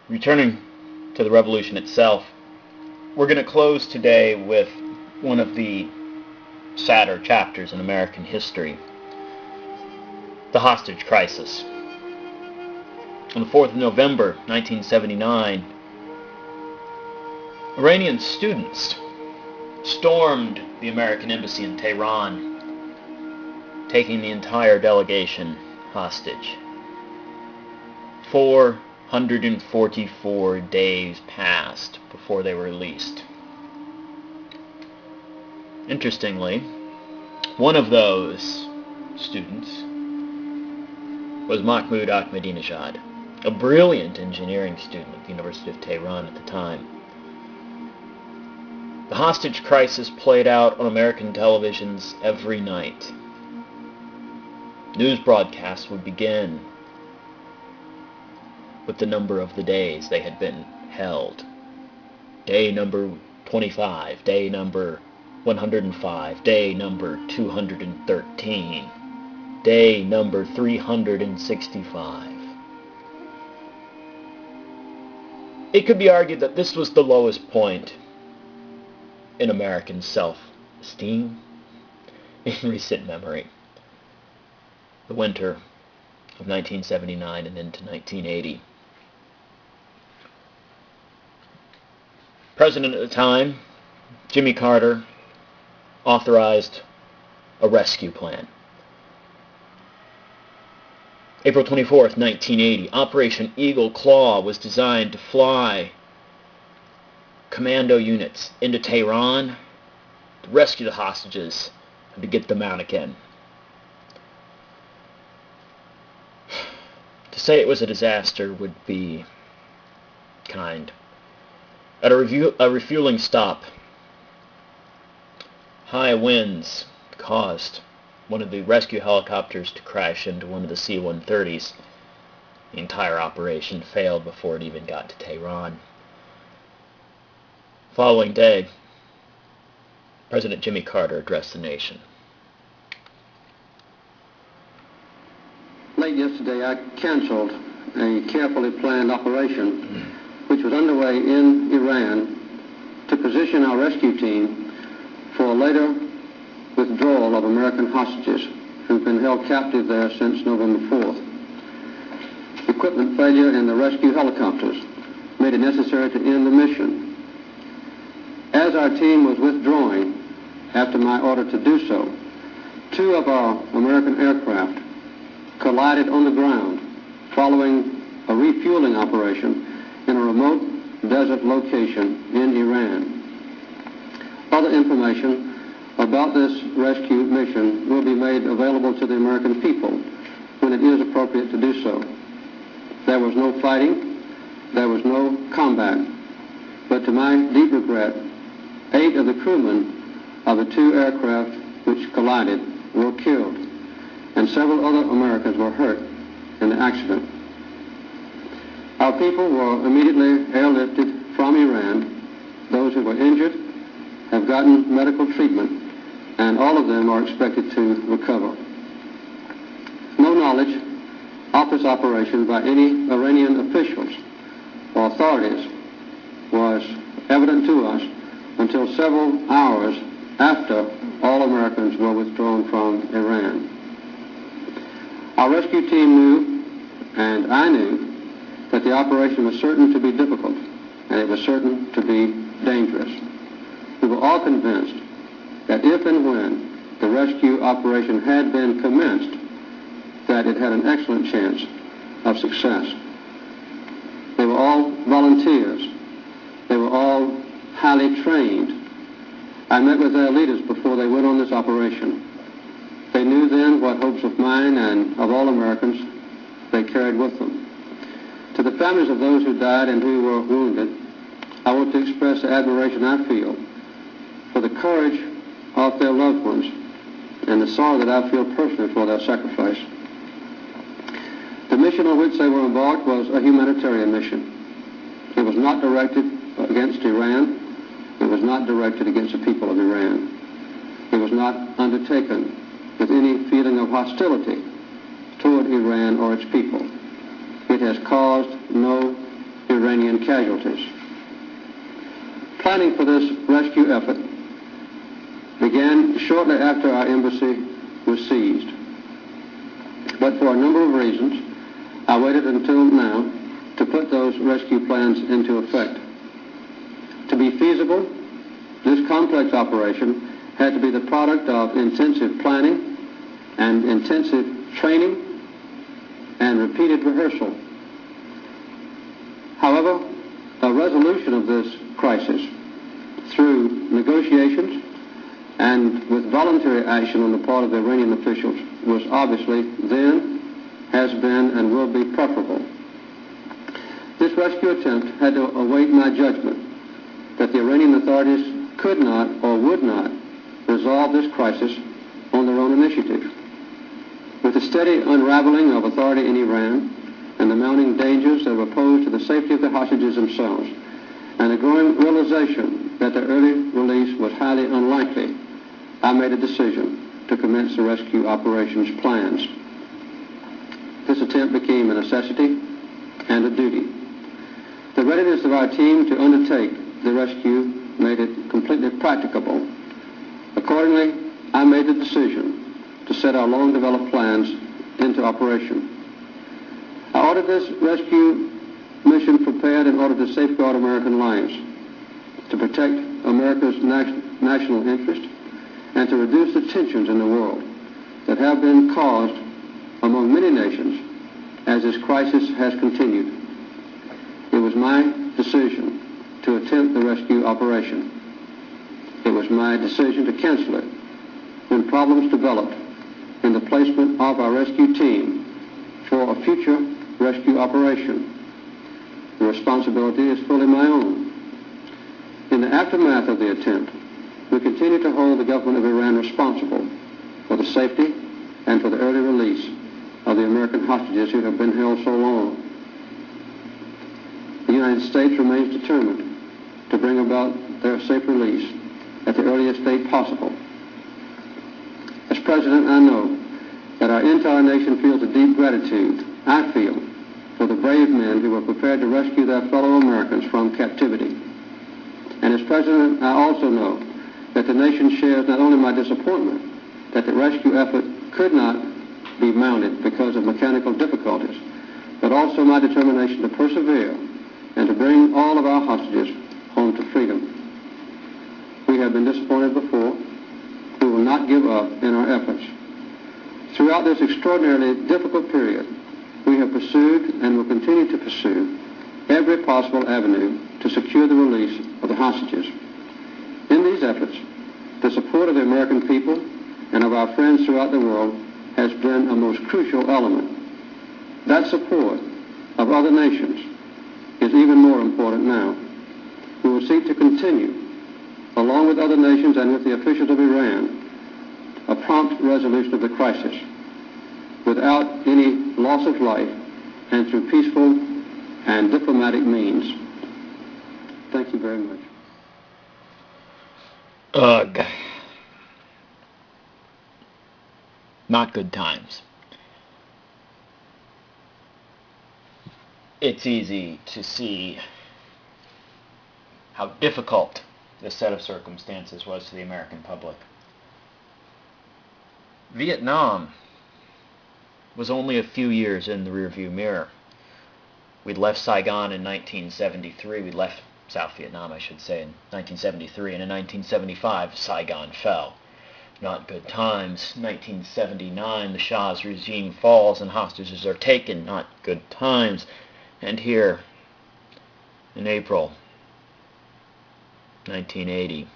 Returning to the revolution itself, we're going to close today with one of the sadder chapters in American history, the hostage crisis. On the 4th of November, 1979, Iranian students stormed the American embassy in Tehran, taking the entire delegation hostage. 444 days passed before they were released. Interestingly, one of those students was Mahmoud Ahmadinejad, a brilliant engineering student at the University of Tehran at the time. The hostage crisis played out on American televisions every night. News broadcasts would begin with the number of the days they had been held. Day number 25, day number 105, day number 213, day number 365. It could be argued that this was the lowest point in American self-esteem in recent memory. The winter of 1979 and into 1980. President at the time, Jimmy Carter, authorized a rescue plan. April 24th, 1980, Operation Eagle Claw was designed to fly commando units into Tehran to rescue the hostages and to get them out again. To say it was a disaster would be kind. At a refueling stop, high winds caused one of the rescue helicopters to crash into one of the C-130s. The entire operation failed before it even got to Tehran. Following day, President Jimmy Carter addressed the nation. Late yesterday, I canceled a carefully planned operation which was underway in Iran to position our rescue team for a later withdrawal of American hostages who've been held captive there since November 4th. Equipment failure in the rescue helicopters made it necessary to end the mission. As our team was withdrawing after my order to do so, two of our American aircraft collided on the ground following a refueling operation in a remote desert location in Iran. Other information about this rescue mission will be made available to the American people when it is appropriate to do so. There was no fighting, there was no combat, but to my deep regret, 8 of the crewmen of the 2 aircraft which collided were killed, and several other Americans were hurt in the accident. Our people were immediately airlifted from Iran. Those who were injured have gotten medical treatment, and all of them are expected to recover. No knowledge of this operation by any Iranian officials or authorities was evident to us until several hours after all Americans were withdrawn from Iran. Our rescue team knew, and I knew, that the operation was certain to be difficult, and it was certain to be dangerous. We were all convinced that if and when the rescue operation had been commenced, that it had an excellent chance of success. They were all volunteers. They were all highly trained. I met with their leaders before they went on this operation. They knew then what hopes of mine and of all Americans they carried with them. To the families of those who died and who were wounded, I want to express the admiration I feel for the courage of their loved ones and the sorrow that I feel personally for their sacrifice. The mission on which they were embarked was a humanitarian mission. It was not directed against Iran. It was not directed against the people of Iran. It was not undertaken with any feeling of hostility toward Iran or its people. It has caused no Iranian casualties. Planning for this rescue effort began shortly after our embassy was seized. But for a number of reasons, I waited until now to put those rescue plans into effect. To be feasible, this complex operation had to be the product of intensive planning and intensive training and repeated rehearsal. However, a resolution of this crisis through negotiations and with voluntary action on the part of the Iranian officials was obviously then, has been, and will be preferable. This rescue attempt had to await my judgment that the Iranian authorities could not or would not resolve this crisis on their own initiative. With the steady unraveling of authority in Iran and the mounting dangers that were posed to the safety of the hostages themselves, and a growing realization that their early release was highly unlikely, I made a decision to commence the rescue operations plans. This attempt became a necessity and a duty. The readiness of our team to undertake the rescue made it completely practicable. Accordingly, I made the decision to set our long-developed plans into operation. I ordered this rescue mission prepared in order to safeguard American lives, to protect America's national interest, and to reduce the tensions in the world that have been caused among many nations as this crisis has continued. It was my decision to attempt the rescue operation. It was my decision to cancel it when problems developed in the placement of our rescue team for a future rescue operation. The responsibility is fully my own. In the aftermath of the attempt, we continue to hold the government of Iran responsible for the safety and for the early release of the American hostages who have been held so long. The United States remains determined to bring about their safe release at the earliest date possible. As President, I know that our entire nation feels a deep gratitude I feel for the brave men who were prepared to rescue their fellow Americans from captivity. And as President, I also know that the nation shares not only my disappointment that the rescue effort could not be mounted because of mechanical difficulties, but also my determination to persevere and to bring all of our hostages home to freedom. We have been disappointed before. We will not give up in our efforts. Throughout this extraordinarily difficult period, we have pursued and will continue to pursue every possible avenue to secure the release of the hostages. In these efforts, the support of the American people and of our friends throughout the world has been a most crucial element. That support of other nations is even more important now. We will seek to continue, along with other nations and with the officials of Iran, a prompt resolution of the crisis without any loss of life and through peaceful and diplomatic means. Thank you very much. Ugh. Not good times. It's easy to see how difficult this set of circumstances was to the American public. Vietnam was only a few years in the rearview mirror. We'd left Saigon in 1973. We'd left South Vietnam, I should say, in 1973. And in 1975, Saigon fell. Not good times. 1979, the Shah's regime falls and hostages are taken. Not good times. And here, in April 1980,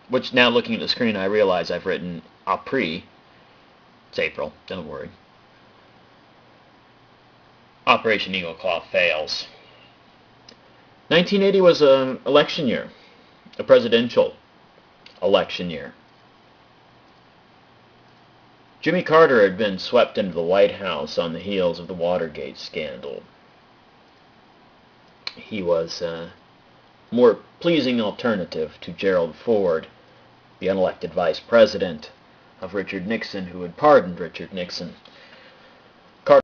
which now looking at the screen I realize I've written April. It's April, don't worry. Operation Eagle Claw fails. 1980 was an election year, a presidential election year. Jimmy Carter had been swept into the White House on the heels of the Watergate scandal. He was a more pleasing alternative to Gerald Ford, the unelected vice president of Richard Nixon, who had pardoned Richard Nixon